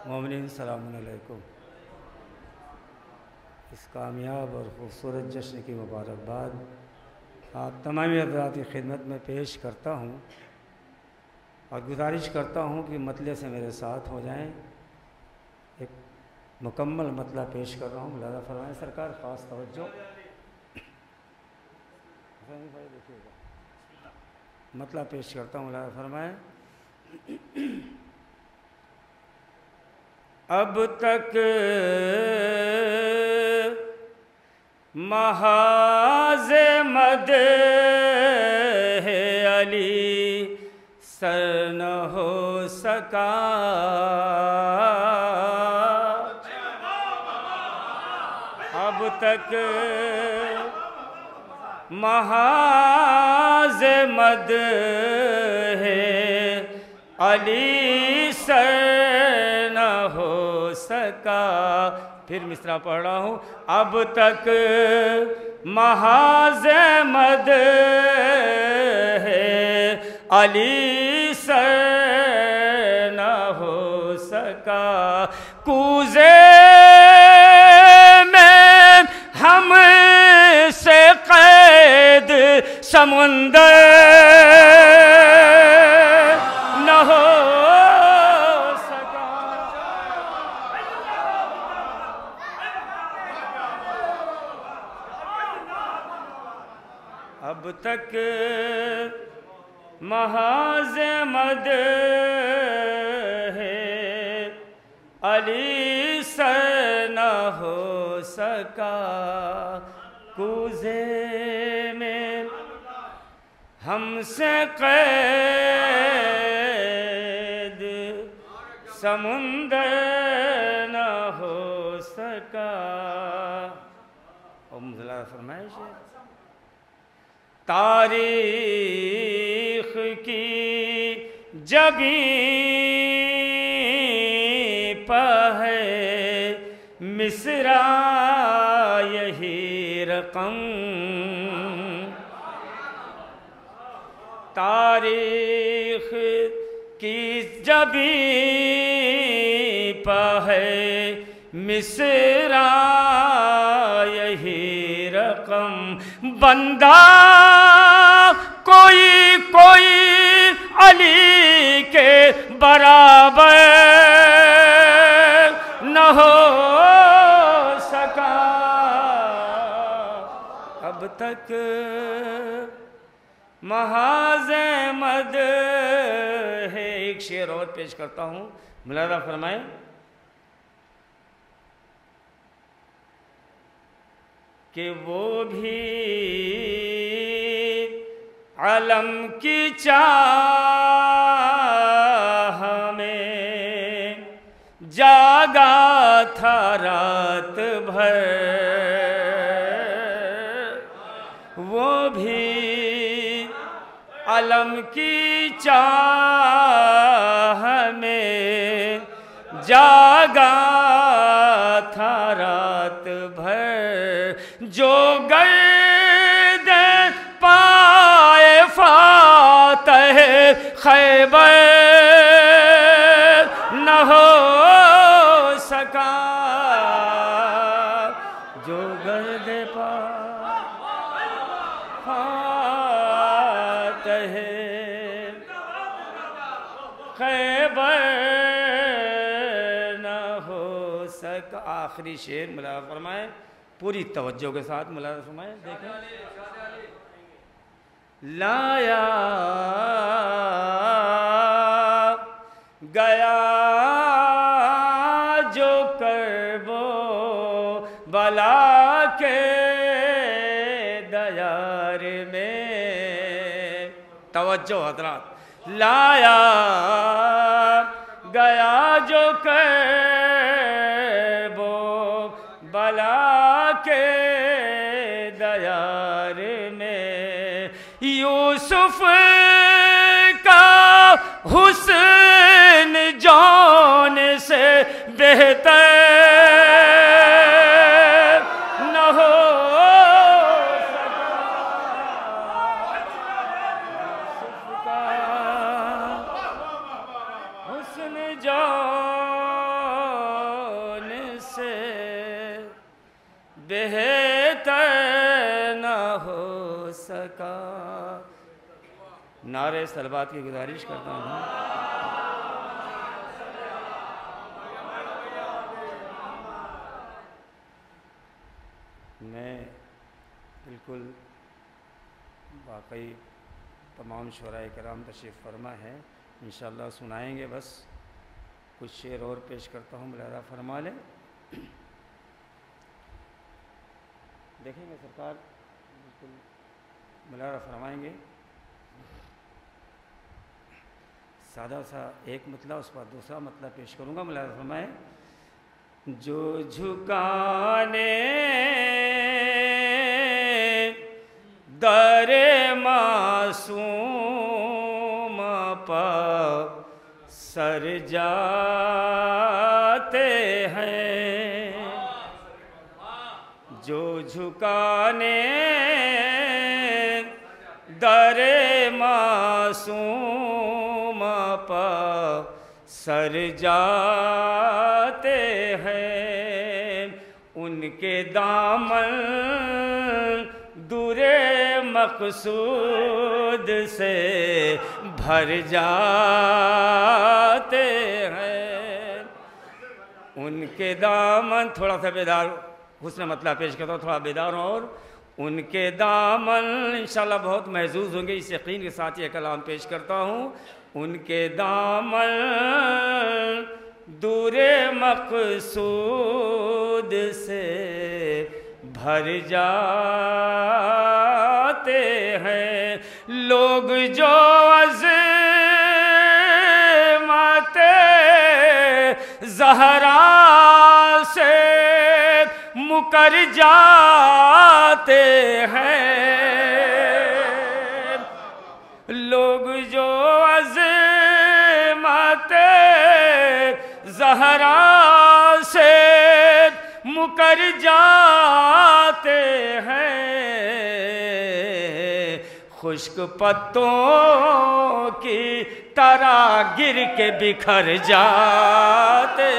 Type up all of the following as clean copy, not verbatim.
مومنین السلام علیکم۔ اس کامیاب اور خوبصورت جشن کی مبارکباد آپ تمامی حضرات کی خدمت میں پیش کرتا ہوں اور گزارش کرتا ہوں کہ مطلع سے میرے ساتھ ہو جائیں۔ ایک مکمل مطلع پیش کر رہا ہوں، ملاحظہ فرمائیں سرکار، خاص توجہ۔ مطلع پیش کرتا ہوں، ملاحظہ فرمائیں۔ اب تک محاذ مدح علی سر نہ ہو سکا، اب تک محاذ مدح علی سر نہ ہو سکا۔ پھر مصرع پڑھ رہا ہوں۔ اب تک محاذ مدح علی سر نہ ہو سکا، کوزے میں ہم سے قید سمندر نہ ہو سکا، اب تک محاذ مدح علی سر نہ ہو سکا، کوزے میں ہم سے قید سمندر نہ ہو سکا۔ اور مطلع فرمائش ہے، تاریخ کی جبیں پہ ہے مصرع یہی رقم، تاریخ کی جبیں پہ ہے مصرع یہی رقم، بندہ کوئی کوئی علی کے برابر نہ ہو سکا، اب تک محاذ مدح ہے۔ ایک شعر اور پیش کرتا ہوں، ملاحظہ فرمائیں۔ کہ وہ بھی علم کی چاہ میں جاگا تھا رات بھر، وہ بھی علم کی چاہ میں جاگا تھا رات بھر، جو گرد پائے فاتح خیبر نہ ہو سکا، جو گرد پائے فاتح خیبر نہ ہو سکا۔ آخری شعر ملاحظہ فرمائیں، پوری توجہ کے ساتھ ملاحظہ فرمائیں، دیکھیں۔ لایا گیا جو کرب و بلا کے دیار میں، توجہ حضرات، لایا گیا جو کرب و بلا کے دیار میں، یوسف کا حسن جان سے بہتر نہ ہو سکا، یوسف کا حسن جان بہتر نہ ہو سکا. نعرے صلوات کی گزارش کرتا ہوں. میں بالکل واقعی تمام شعراء کرام تشریف فرما ہے، انشاءاللہ سنائیں گے. بس کچھ شعر اور پیش کرتا ہوں، ملاحظہ فرما لیں. دیکھیں گے سرکار بالکل ملاحظہ فرمائیں گے. سادہ سا ایک مطلب، اس پر دوسرا مطلب پیش کروں گا. ملاحظہ فرمائیں. جو جھکانے در معصوم پر سر جاتے ہیں، جو جھکانے در معصوم پر سر جاتے ہیں، ان کے دامن دور مقصود سے بھر جاتے ہیں. ان کے دامن، تھوڑا سا بیدار حسن مطلب پیش کرتا ہوں، تھوڑا بیدار ہوں. اور ان کے دامن انشاءاللہ بہت محظوظ ہوں گے، اس یقین کے ساتھ یہ کلام پیش کرتا ہوں. ان کے دامن دور مقصود سے بھر جاتے ہیں، لوگ جو عظمت زہرا سے مکر جاتے ہیں، لوگ جو عظمت زہرا سے مکر جاتے ہیں، خشک پتوں کی طرح گر کے بکھر جاتے،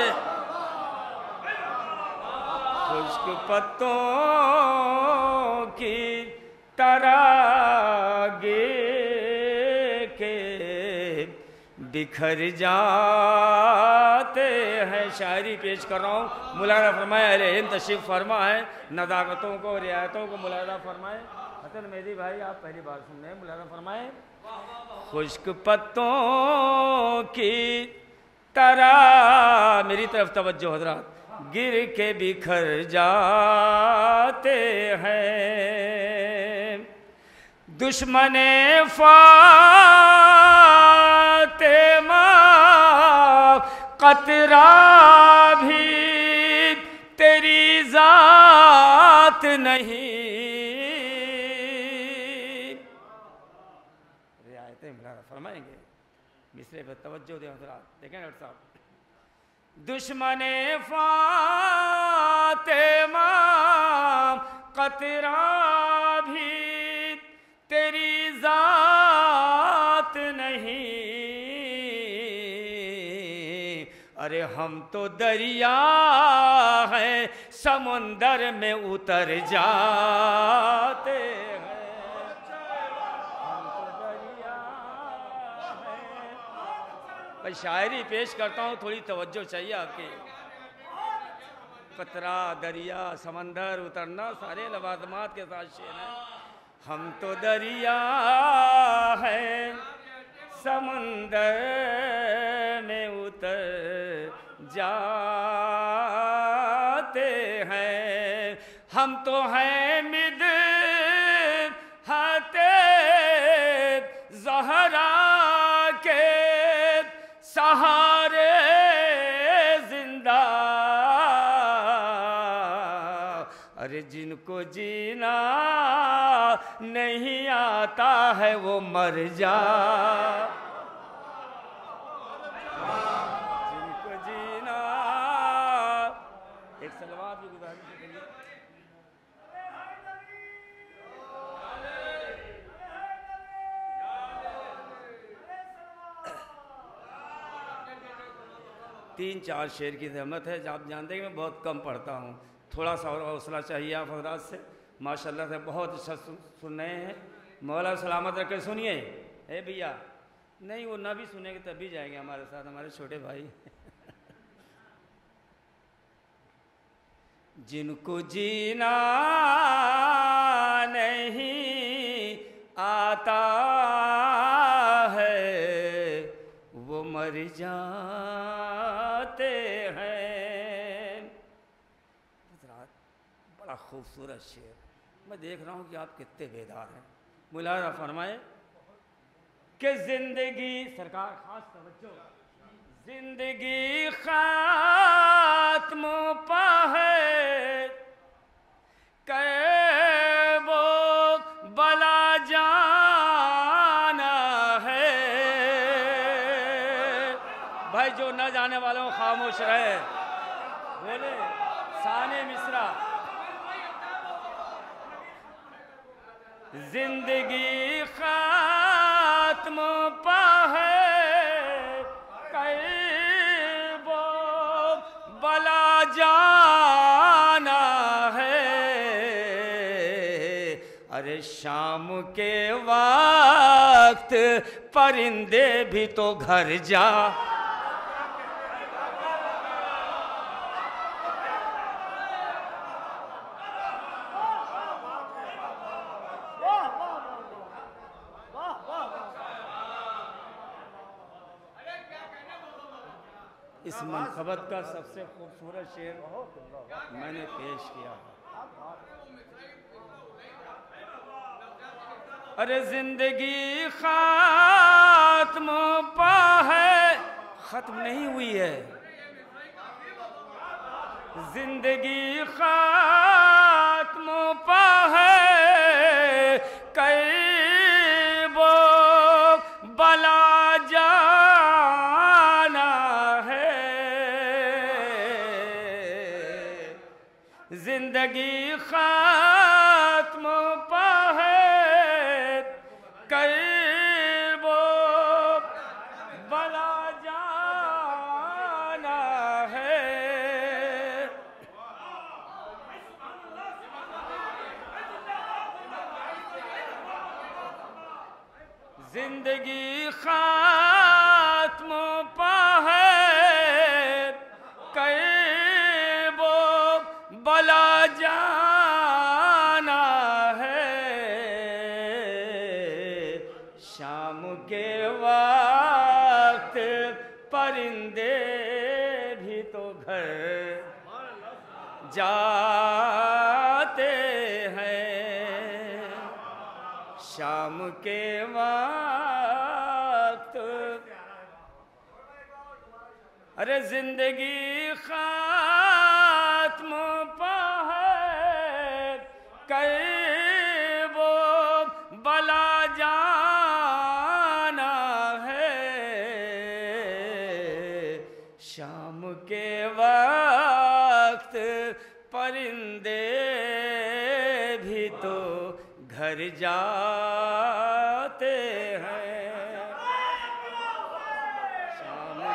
خشک پتوں کی طرح گر کے بکھر جاتے ہیں. شاعری پیش کر رہا ہوں، ملاحظہ فرمائے. اہل علم تشریف فرما ہے، نزاکتوں کو رعایتوں کو ملاحظہ فرمائے. حسن مہدی بھائی آپ پہلی بار سن رہے ہیں، ملاحظہ فرمائے. خشک پتوں کی طرح، میری طرف توجہ حضرات، گر کے بکھر جاتے ہیں، دشمن فاطمہ قطرہ بھی تیری ذات نہیں. رعایتیں ملاحظہ فرمائیں گے، مصرے پر توجہ دیں حضرات. دیکھیں ڈاکٹر صاحب، دشمن فاطمہ قطرہ بھی تیری ذات نہیں، ارے ہم تو دریا ہیں سمندر میں اتر جاتے ہیں، ہم تو دریا ہیں. میں شاعری پیش کرتا ہوں، تھوڑی توجہ چاہیے آپ کی. قطرہ، دریا، سمندر، اترنا سارے لوازمات کے ساتھ شعر ہیں. ہم تو دریا ہیں سمندر میں اتر جاتے ہیں، ہم تو ہیں مدحت زہرا کے سہارے زندہ، ارے جن کو جینا نہیں آتا ہے وہ مر جا، جن کو جینا. ایک صلوات بھی گزارش کریے. تین چار شعر کی زحمت ہے، آپ جانتے ہیں کہ میں بہت کم پڑھتا ہوں، تھوڑا سا اور حوصلہ چاہیے آپ حضرات سے، ماشاءاللہ سے بہت اچھا سن رہے ہیں، مولا سلامت رکھے۔ سنیے اے بھیا، نہیں وہ نہ بھی سنیں گے تب بھی جائیں گے ہمارے ساتھ، ہمارے چھوٹے بھائی۔ جن کو جینا نہیں آتا ہے وہ مر جاتے ہیں۔ حضرات بڑا خوبصورت شعر، میں دیکھ رہا ہوں کہ آپ کتنے بیدار ہیں۔ ملاحظہ فرمائے کہ زندگی، سرکار خاص توجہ، زندگی ختم پا ہے کہ وہ بلا جانا ہے۔ بھائی جو نہ جانے والوں خاموش رہے، بولے ثانی مصرع۔ زندگی ختم پا ہے کہ وہ بلا جانا ہے۔ ارے شام کے وقت پرندے بھی تو گھر جا، اس منقبت کا سب سے خوبصورت شعر میں نے پیش کیا ہے۔ ارے زندگی ختم پا ہے، ختم نہیں ہوئی ہے، زندگی ختم پا ہے کہ وہ بلا جانا ہے۔ زندگی ختم پا ہے کہ وہ بلا جانا ہے۔ زندگی ختم پا ہے کہ وہ بلا جانا ہے۔ شام کے وقت پرندے بھی تو گھر جاتے ہیں۔ شام کے وقت ارے زندگی ختم پا ہے کہ وہ بلا جانا ہے۔ شام کے وقت پرندے بھی تو گھر جاتے ہیں۔ شام کے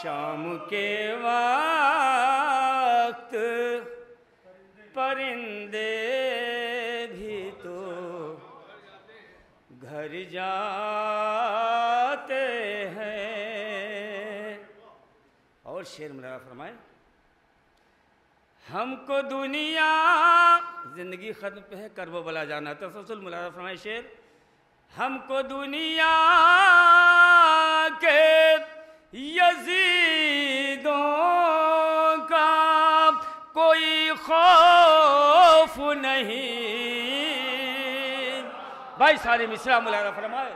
شام کے وقت پرندے بھی تو گھر جاتے ہیں۔ اور شعر ملاحظہ فرمائے، ہم کو دنیا، زندگی ختم پہ ہے کر وہ بلا جانا، تسلسل ملاحظہ فرمائے شعر، ہم کو دنیا کے یزیدوں کا کوئی خوف نہیں۔ بھائی سارے مصرع ملاحظہ فرمائے،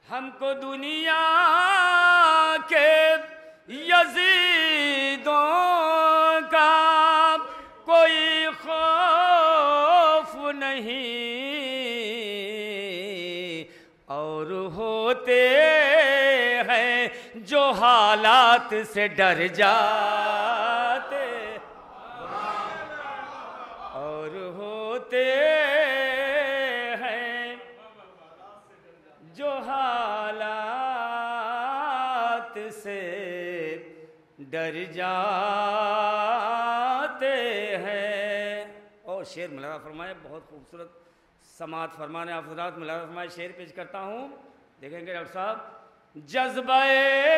ہم کو دنیا کے یزیدوں کا کوئی خوف نہیں، اور ہوتے ہیں جو حالات سے ڈر جاتے اور ہوتے ہیں جو حالات سے ڈر جاتے ہیں. اور شعر ملاحظہ فرمائے، بہت خوبصورت سماعت فرمانے آپ حضرات. ملاحظہ فرمائے، شعر پیش کرتا ہوں، دیکھیں گے ڈاکٹر صاحب. جذبہ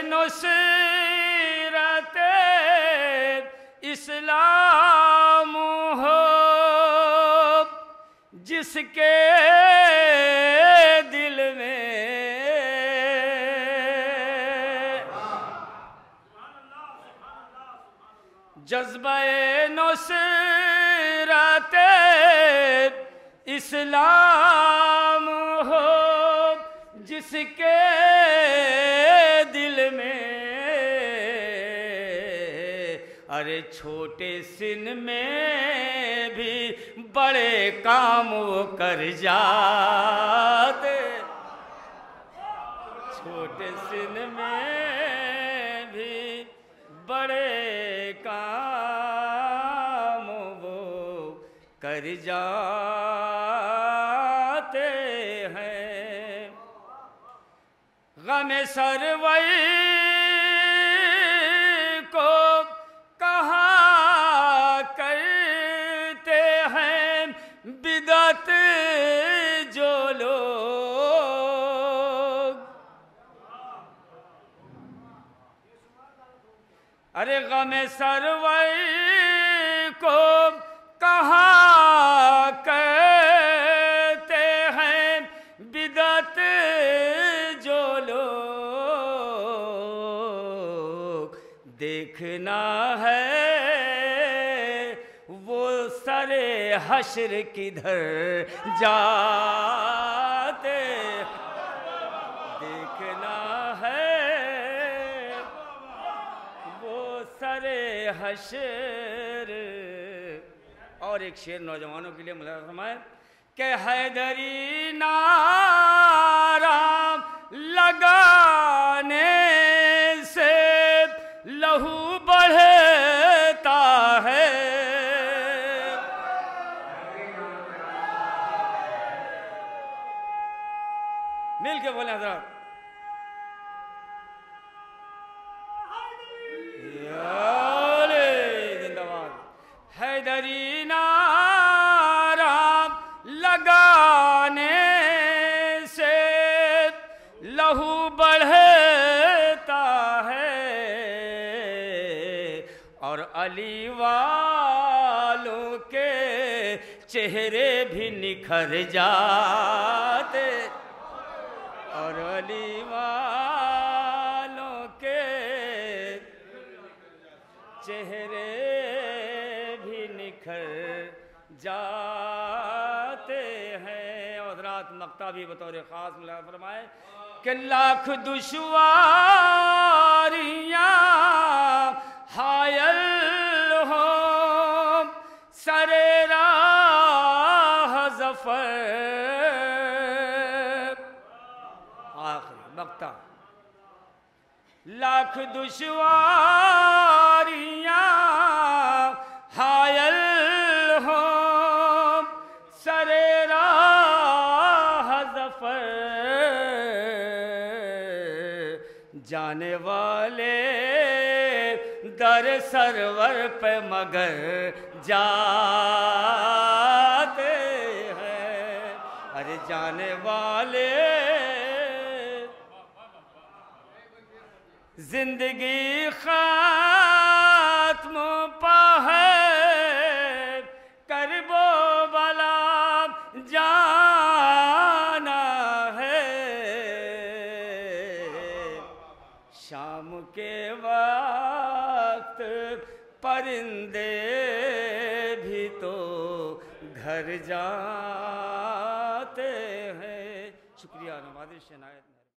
نصرت اسلام ہو جس کے دل میں، جذبہ نصرت اسلام ہو جس کے دل میں، ارے چھوٹے سن میں بھی بڑے کام وہ کر جاتے، چھوٹے سن میں بھی بڑے کام وہ کر جاتے ہیں. غم سروئی کو کہا کرتے ہیں بدعت جو لوگ، ارے غم سروئی کو کہا کرتے ہیں بدعت جو لوگ، دیکھنا ہے وہ سر حشر کدھر جاتے، دیکھنا ہے وہ سر حشر. اور ایک شعر نوجوانوں کے لیے ملاحظہ فرمائیں کہ حیدری نعرہ لگانے سے لہو بڑھتا ہے، مل کے بولیں حضرات. زندہ باد. حیدری نعرہ لگانے سے لہو بڑھتا ہے اور علی والوں کے چہرے بھی نکھر جاتے، اور علی والوں کے چہرے بھی نکھر جاتے ہیں. اور حضرات مقطع بھی بطور خاص ملاحظہ فرمائے کہ لاکھ دشواریاں حائل ہوں سر راہ ظفر، آخری مقطع. لاکھ دشواریاں حائل ہوں سر راہ ظفر، جانے والے در سرور پہ مگر جاتے ہیں، ارے جانے والے زندگی ختم پا ہے کرب و بلا جانا ہے، شام کے وقت پرندے بھی تو گھر جاتے ہیں. شکریہ. نوازش عنایت.